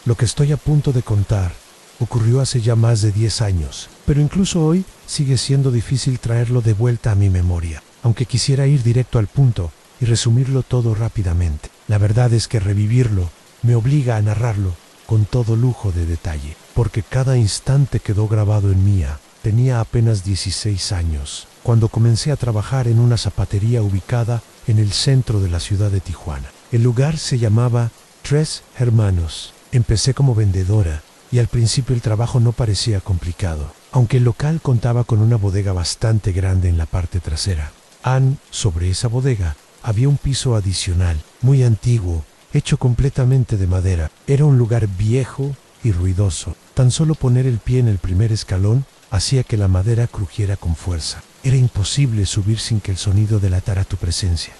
Lo que estoy a punto de contar ocurrió hace ya más de 10 años, pero incluso hoy sigue siendo difícil traerlo de vuelta a mi memoria, aunque quisiera ir directo al punto y resumirlo todo rápidamente. La verdad es que revivirlo me obliga a narrarlo con todo lujo de detalle, porque cada instante quedó grabado en mí. Tenía apenas 16 años, cuando comencé a trabajar en una zapatería ubicada en el centro de la ciudad de Tijuana. El lugar se llamaba Tres Hermanos. Empecé como vendedora y al principio el trabajo no parecía complicado, aunque el local contaba con una bodega bastante grande en la parte trasera. Sobre esa bodega había un piso adicional, muy antiguo, hecho completamente de madera. Era un lugar viejo y ruidoso. Tan solo poner el pie en el primer escalón hacía que la madera crujiera con fuerza. Era imposible subir sin que el sonido delatara tu presencia.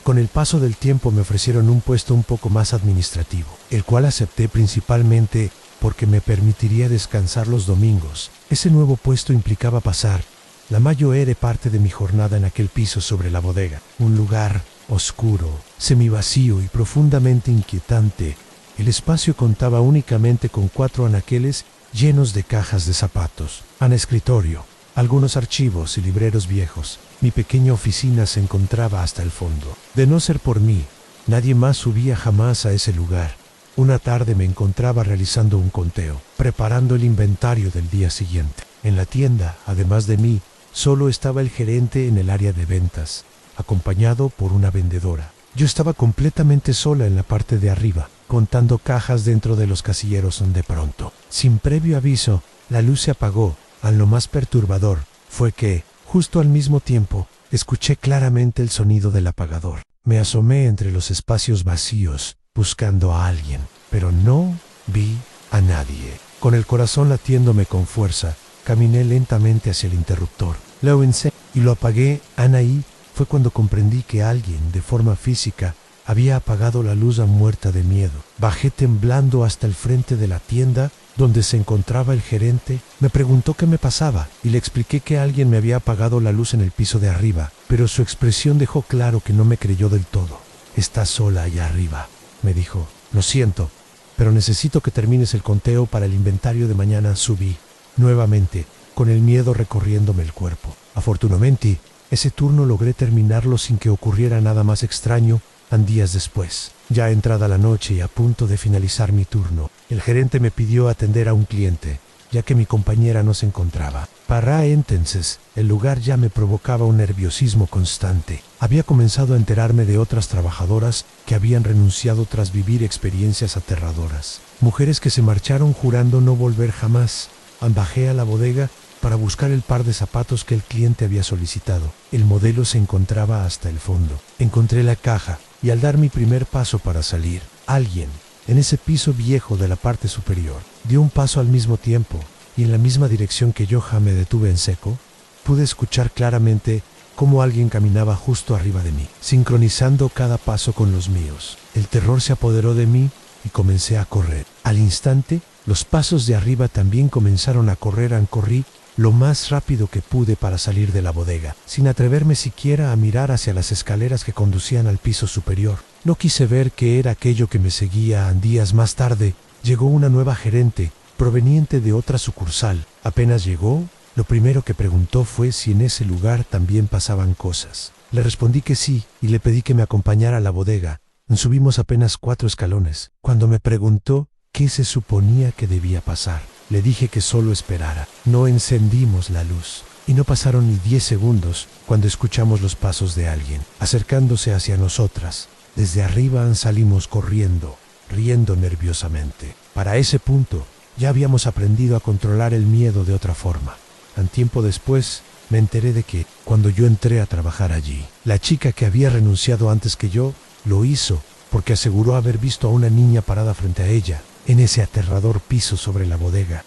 Con el paso del tiempo me ofrecieron un puesto un poco más administrativo, el cual acepté principalmente porque me permitiría descansar los domingos. Ese nuevo puesto implicaba pasar la mayor parte de mi jornada en aquel piso sobre la bodega, un lugar oscuro, semivacío y profundamente inquietante. El espacio contaba únicamente con 4 anaqueles llenos de cajas de zapatos, un escritorio, algunos archivos y libreros viejos. Mi pequeña oficina se encontraba hasta el fondo. De no ser por mí, nadie más subía jamás a ese lugar. Una tarde me encontraba realizando un conteo, preparando el inventario del día siguiente. En la tienda, además de mí, solo estaba el gerente en el área de ventas, acompañado por una vendedora. Yo estaba completamente sola en la parte de arriba, contando cajas dentro de los casilleros. De pronto, sin previo aviso, la luz se apagó. Lo más perturbador fue que, justo al mismo tiempo, escuché claramente el sonido del apagador. Me asomé entre los espacios vacíos, buscando a alguien, pero no vi a nadie. Con el corazón latiéndome con fuerza, caminé lentamente hacia el interruptor. Lo encendí y lo apagué. Ahí fue cuando comprendí que alguien, de forma física, había apagado la luz muerta de miedo. Bajé temblando hasta el frente de la tienda donde se encontraba el gerente. Me preguntó qué me pasaba y le expliqué que alguien me había apagado la luz en el piso de arriba, pero su expresión dejó claro que no me creyó del todo. «Estás sola allá arriba», me dijo. «Lo siento, pero necesito que termines el conteo para el inventario de mañana». Subí nuevamente, con el miedo recorriéndome el cuerpo. Afortunadamente, ese turno logré terminarlo sin que ocurriera nada más extraño. Días después, ya entrada la noche y a punto de finalizar mi turno, el gerente me pidió atender a un cliente, ya que mi compañera no se encontraba. Para entonces, el lugar ya me provocaba un nerviosismo constante. Había comenzado a enterarme de otras trabajadoras que habían renunciado tras vivir experiencias aterradoras. Mujeres que se marcharon jurando no volver jamás. Bajé a la bodega para buscar el par de zapatos que el cliente había solicitado. El modelo se encontraba hasta el fondo. Encontré la caja y al dar mi primer paso para salir, alguien, en ese piso viejo de la parte superior, dio un paso al mismo tiempo y en la misma dirección que yo. Me detuve en seco. Pude escuchar claramente cómo alguien caminaba justo arriba de mí, sincronizando cada paso con los míos. El terror se apoderó de mí y comencé a correr. Al instante, los pasos de arriba también comenzaron a correr. Corrí lo más rápido que pude para salir de la bodega, sin atreverme siquiera a mirar hacia las escaleras que conducían al piso superior. No quise ver qué era aquello que me seguía. Días más tarde, llegó una nueva gerente, proveniente de otra sucursal. Apenas llegó, lo primero que preguntó fue si en ese lugar también pasaban cosas. Le respondí que sí y le pedí que me acompañara a la bodega. Subimos apenas 4 escalones. Cuando me preguntó qué se suponía que debía pasar, le dije que solo esperara. No encendimos la luz y no pasaron ni 10 segundos cuando escuchamos los pasos de alguien acercándose hacia nosotras. Desde arriba salimos corriendo, riendo nerviosamente. Para ese punto ya habíamos aprendido a controlar el miedo de otra forma. Un tiempo después me enteré de que, cuando yo entré a trabajar allí, la chica que había renunciado antes que yo lo hizo porque aseguró haber visto a una niña parada frente a ella en ese aterrador piso sobre la bodega.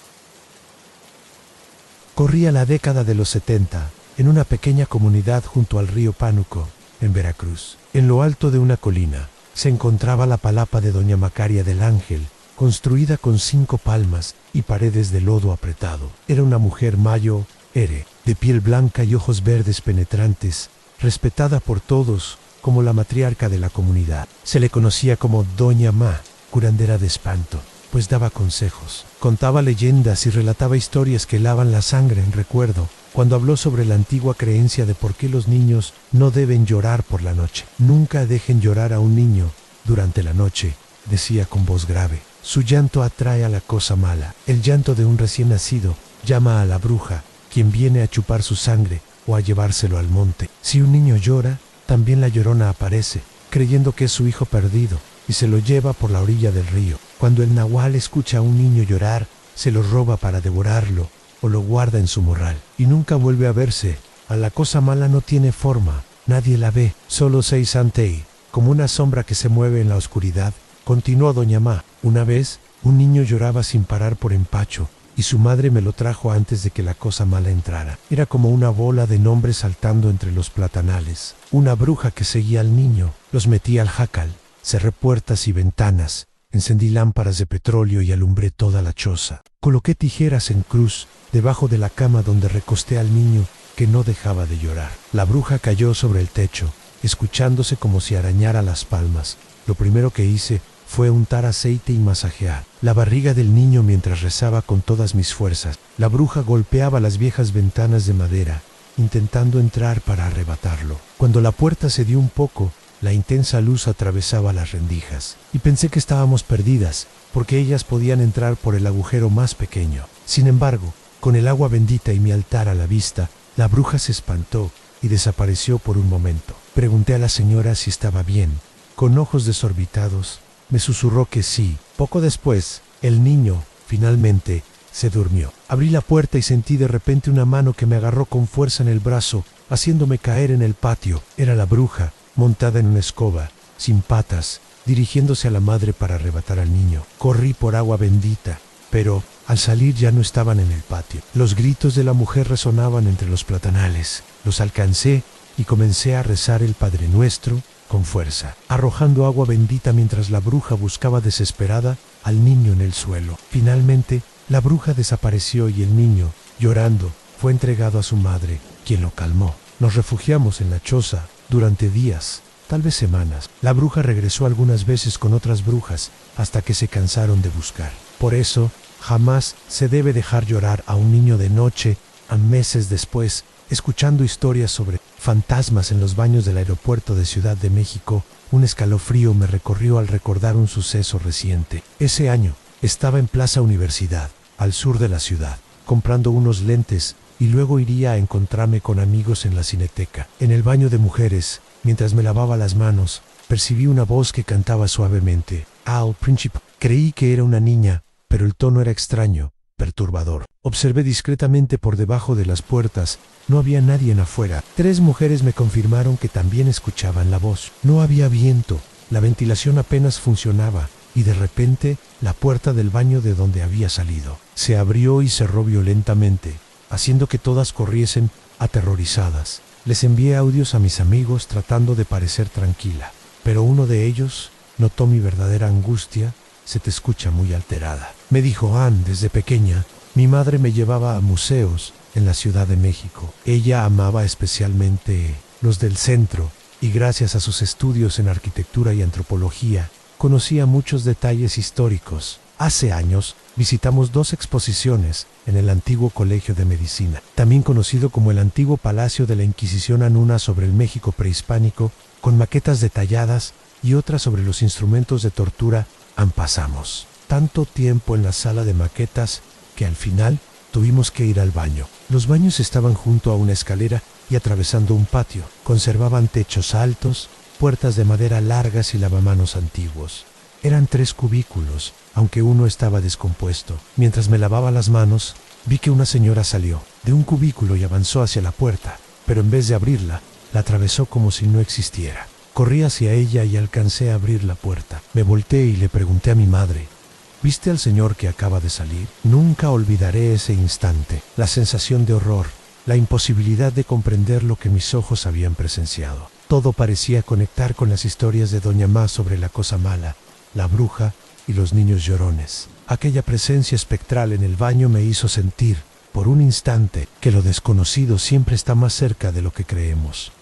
Corría la década de los 70, en una pequeña comunidad junto al río Pánuco, en Veracruz. En lo alto de una colina se encontraba la palapa de doña Macaria del Ángel, construida con 5 palmas y paredes de lodo apretado. Era una mujer mayor, de piel blanca y ojos verdes penetrantes, respetada por todos como la matriarca de la comunidad. Se le conocía como Doña Ma, curandera de espanto. pues daba consejos, contaba leyendas y relataba historias que helaban la sangre en recuerdo, cuando habló sobre la antigua creencia de por qué los niños no deben llorar por la noche. Nunca dejen llorar a un niño durante la noche, decía con voz grave. Su llanto atrae a la cosa mala. El llanto de un recién nacido llama a la bruja, quien viene a chupar su sangre o a llevárselo al monte. Si un niño llora, también la llorona aparece, creyendo que es su hijo perdido, y se lo lleva por la orilla del río. Cuando el nahual escucha a un niño llorar, se lo roba para devorarlo o lo guarda en su morral, y nunca vuelve a verse. A la cosa mala no tiene forma, nadie la ve, solo se Santei, como una sombra que se mueve en la oscuridad. Continuó doña Ma. Una vez, un niño lloraba sin parar por empacho, y su madre me lo trajo antes de que la cosa mala entrara. Era como una bola de nombres saltando entre los platanales. Una bruja que seguía al niño, los metía al jacal, cerré puertas y ventanas, encendí lámparas de petróleo y alumbré toda la choza. Coloqué tijeras en cruz debajo de la cama donde recosté al niño, que no dejaba de llorar. La bruja cayó sobre el techo, escuchándose como si arañara las palmas. Lo primero que hice fue untar aceite y masajear la barriga del niño mientras rezaba con todas mis fuerzas. La bruja golpeaba las viejas ventanas de madera, intentando entrar para arrebatarlo. Cuando la puerta cedió un poco, la intensa luz atravesaba las rendijas, y pensé que estábamos perdidas, porque ellas podían entrar por el agujero más pequeño. Sin embargo, con el agua bendita y mi altar a la vista, la bruja se espantó y desapareció por un momento. Pregunté a la señora si estaba bien. Con ojos desorbitados, me susurró que sí. Poco después, el niño, finalmente, se durmió. Abrí la puerta y sentí de repente una mano que me agarró con fuerza en el brazo, haciéndome caer en el patio. Era la bruja, montada en una escoba, sin patas, dirigiéndose a la madre para arrebatar al niño. Corrí por agua bendita, pero al salir ya no estaban en el patio. Los gritos de la mujer resonaban entre los platanales. Los alcancé y comencé a rezar el Padre Nuestro con fuerza, arrojando agua bendita mientras la bruja buscaba desesperada al niño en el suelo. Finalmente, la bruja desapareció y el niño, llorando, fue entregado a su madre, quien lo calmó. Nos refugiamos en la choza durante días, tal vez semanas. La bruja regresó algunas veces con otras brujas hasta que se cansaron de buscar. Por eso, jamás se debe dejar llorar a un niño de noche. A meses después, escuchando historias sobre fantasmas en los baños del aeropuerto de Ciudad de México, un escalofrío me recorrió al recordar un suceso reciente. Ese año, estaba en Plaza Universidad, al sur de la ciudad, comprando unos lentes, y luego iría a encontrarme con amigos en la Cineteca. En el baño de mujeres, mientras me lavaba las manos, percibí una voz que cantaba suavemente. Al principio creí que era una niña, pero el tono era extraño, perturbador. Observé discretamente por debajo de las puertas. No había nadie afuera. 3 mujeres me confirmaron que también escuchaban la voz. No había viento, la ventilación apenas funcionaba, y de repente, la puerta del baño de donde había salido se abrió y cerró violentamente, haciendo que todas corriesen, aterrorizadas. Les envié audios a mis amigos tratando de parecer tranquila, pero uno de ellos notó mi verdadera angustia. Se te escucha muy alterada, me dijo Ann. Desde pequeña, mi madre me llevaba a museos en la Ciudad de México. Ella amaba especialmente los del centro, y gracias a sus estudios en arquitectura y antropología, conocía muchos detalles históricos. Hace años, visitamos 2 exposiciones en el antiguo Colegio de Medicina, también conocido como el antiguo Palacio de la Inquisición Anuna, sobre el México prehispánico, con maquetas detalladas, y otras sobre los instrumentos de tortura. Pasamos tanto tiempo en la sala de maquetas que al final tuvimos que ir al baño. Los baños estaban junto a una escalera y atravesando un patio. Conservaban techos altos, puertas de madera largas y lavamanos antiguos. Eran 3 cubículos, aunque uno estaba descompuesto. Mientras me lavaba las manos, vi que una señora salió de un cubículo y avanzó hacia la puerta, pero en vez de abrirla, la atravesó como si no existiera. Corrí hacia ella y alcancé a abrir la puerta. Me volteé y le pregunté a mi madre: ¿viste al señor que acaba de salir? Nunca olvidaré ese instante, la sensación de horror, la imposibilidad de comprender lo que mis ojos habían presenciado. Todo parecía conectar con las historias de Doña Ma sobre la cosa mala, la bruja y los niños llorones. Aquella presencia espectral en el baño me hizo sentir, por un instante, que lo desconocido siempre está más cerca de lo que creemos.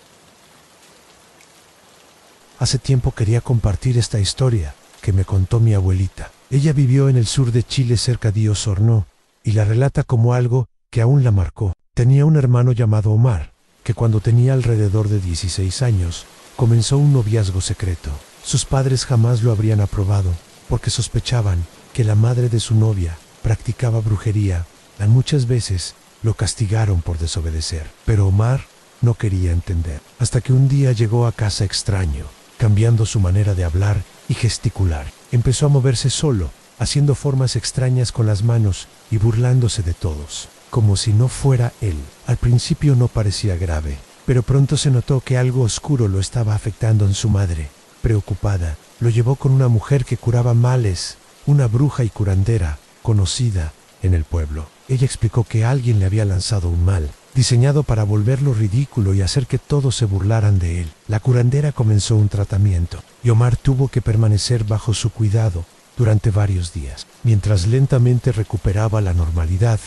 Hace tiempo quería compartir esta historia, que me contó mi abuelita. Ella vivió en el sur de Chile cerca de Osorno y la relata como algo que aún la marcó. Tenía un hermano llamado Omar, que cuando tenía alrededor de 16 años, comenzó un noviazgo secreto. Sus padres jamás lo habrían aprobado, porque sospechaban que la madre de su novia practicaba brujería. Muchas veces lo castigaron por desobedecer, pero Omar no quería entender, hasta que un día llegó a casa extraño, cambiando su manera de hablar y gesticular. Empezó a moverse solo, haciendo formas extrañas con las manos y burlándose de todos, como si no fuera él. Al principio no parecía grave, pero pronto se notó que algo oscuro lo estaba afectando en su madre. Preocupada, lo llevó con una mujer que curaba males, una bruja y curandera conocida en el pueblo. Ella explicó que alguien le había lanzado un mal, diseñado para volverlo ridículo y hacer que todos se burlaran de él. La curandera comenzó un tratamiento, y Omar tuvo que permanecer bajo su cuidado durante varios días, mientras lentamente recuperaba la normalidad.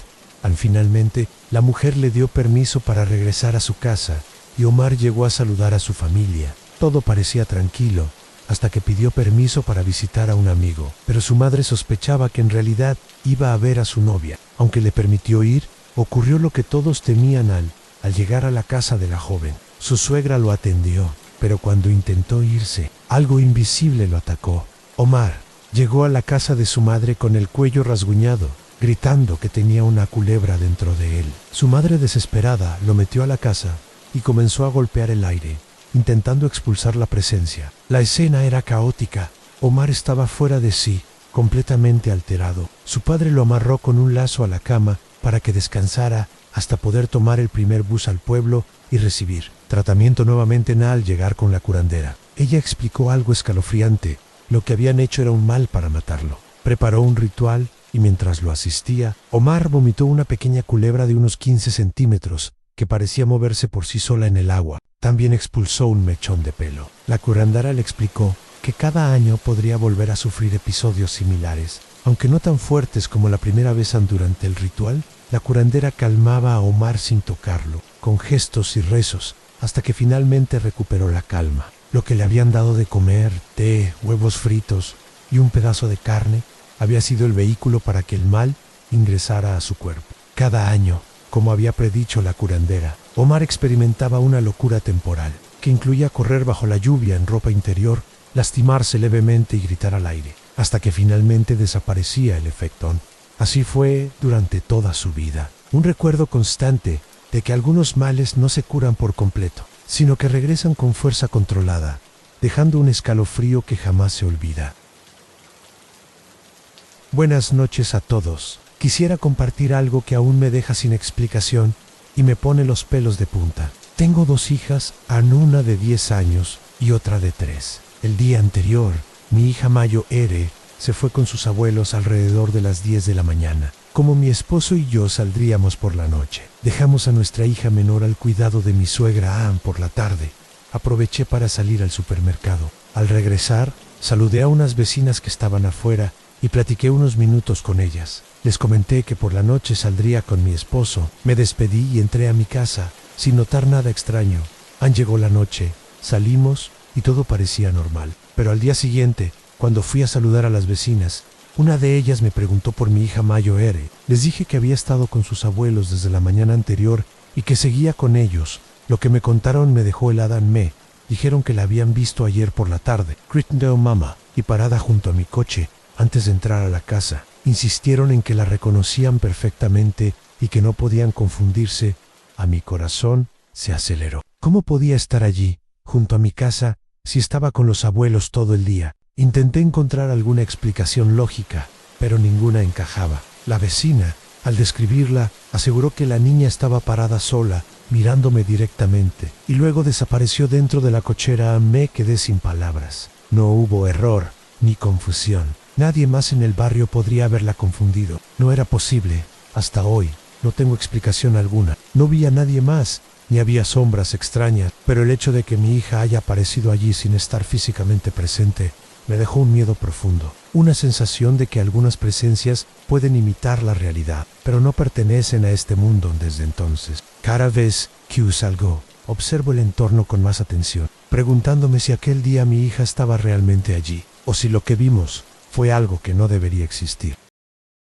Finalmente, la mujer le dio permiso para regresar a su casa, y Omar llegó a saludar a su familia. Todo parecía tranquilo, hasta que pidió permiso para visitar a un amigo, pero su madre sospechaba que en realidad iba a ver a su novia. Aunque le permitió ir, ocurrió lo que todos temían al llegar a la casa de la joven. Su suegra lo atendió, pero cuando intentó irse, algo invisible lo atacó. Omar llegó a la casa de su madre con el cuello rasguñado, gritando que tenía una culebra dentro de él. Su madre, desesperada, lo metió a la casa y comenzó a golpear el aire, intentando expulsar la presencia. La escena era caótica. Omar estaba fuera de sí, completamente alterado. Su padre lo amarró con un lazo a la cama para que descansara hasta poder tomar el primer bus al pueblo y recibir tratamiento nuevamente. Al llegar con la curandera, ella explicó algo escalofriante. Lo que habían hecho era un mal para matarlo. Preparó un ritual y mientras lo asistía, Omar vomitó una pequeña culebra de unos 15 centímetros que parecía moverse por sí sola en el agua. También expulsó un mechón de pelo. La curandera le explicó que cada año podría volver a sufrir episodios similares, aunque no tan fuertes como la primera vez. Durante el ritual, la curandera calmaba a Omar sin tocarlo, con gestos y rezos, hasta que finalmente recuperó la calma. Lo que le habían dado de comer, té, huevos fritos y un pedazo de carne, había sido el vehículo para que el mal ingresara a su cuerpo. Cada año, como había predicho la curandera, Omar experimentaba una locura temporal, que incluía correr bajo la lluvia en ropa interior, lastimarse levemente y gritar al aire, hasta que finalmente desaparecía el efecto. Así fue durante toda su vida. Un recuerdo constante de que algunos males no se curan por completo, sino que regresan con fuerza controlada, dejando un escalofrío que jamás se olvida. Buenas noches a todos. Quisiera compartir algo que aún me deja sin explicación y me pone los pelos de punta. Tengo dos hijas, una de 10 años y otra de 3. El día anterior, mi hija Mayo Ere se fue con sus abuelos alrededor de las 10 de la mañana. Como mi esposo y yo saldríamos por la noche, dejamos a nuestra hija menor al cuidado de mi suegra Ann por la tarde. Aproveché para salir al supermercado. Al regresar, saludé a unas vecinas que estaban afuera y platiqué unos minutos con ellas. Les comenté que por la noche saldría con mi esposo. Me despedí y entré a mi casa, sin notar nada extraño. Llegó la noche, salimos y todo parecía normal. Pero al día siguiente, cuando fui a saludar a las vecinas, una de ellas me preguntó por mi hija Mayo Ere. Les dije que había estado con sus abuelos desde la mañana anterior y que seguía con ellos. Lo que me contaron me dejó helada en me. Dijeron que la habían visto ayer por la tarde, gritando mamá, y parada junto a mi coche antes de entrar a la casa. Insistieron en que la reconocían perfectamente y que no podían confundirse. A mi corazón se aceleró. ¿Cómo podía estar allí, junto a mi casa, si estaba con los abuelos todo el día? Intenté encontrar alguna explicación lógica, pero ninguna encajaba. La vecina, al describirla, aseguró que la niña estaba parada sola, mirándome directamente, y luego desapareció dentro de la cochera. Me quedé sin palabras. No hubo error ni confusión. Nadie más en el barrio podría haberla confundido. No era posible. Hasta hoy, no tengo explicación alguna. No vi a nadie más, ni había sombras extrañas, pero el hecho de que mi hija haya aparecido allí sin estar físicamente presente me dejó un miedo profundo. Una sensación de que algunas presencias pueden imitar la realidad, pero no pertenecen a este mundo desde entonces. Cada vez que salgo, observo el entorno con más atención, preguntándome si aquel día mi hija estaba realmente allí, o si lo que vimos fue algo que no debería existir.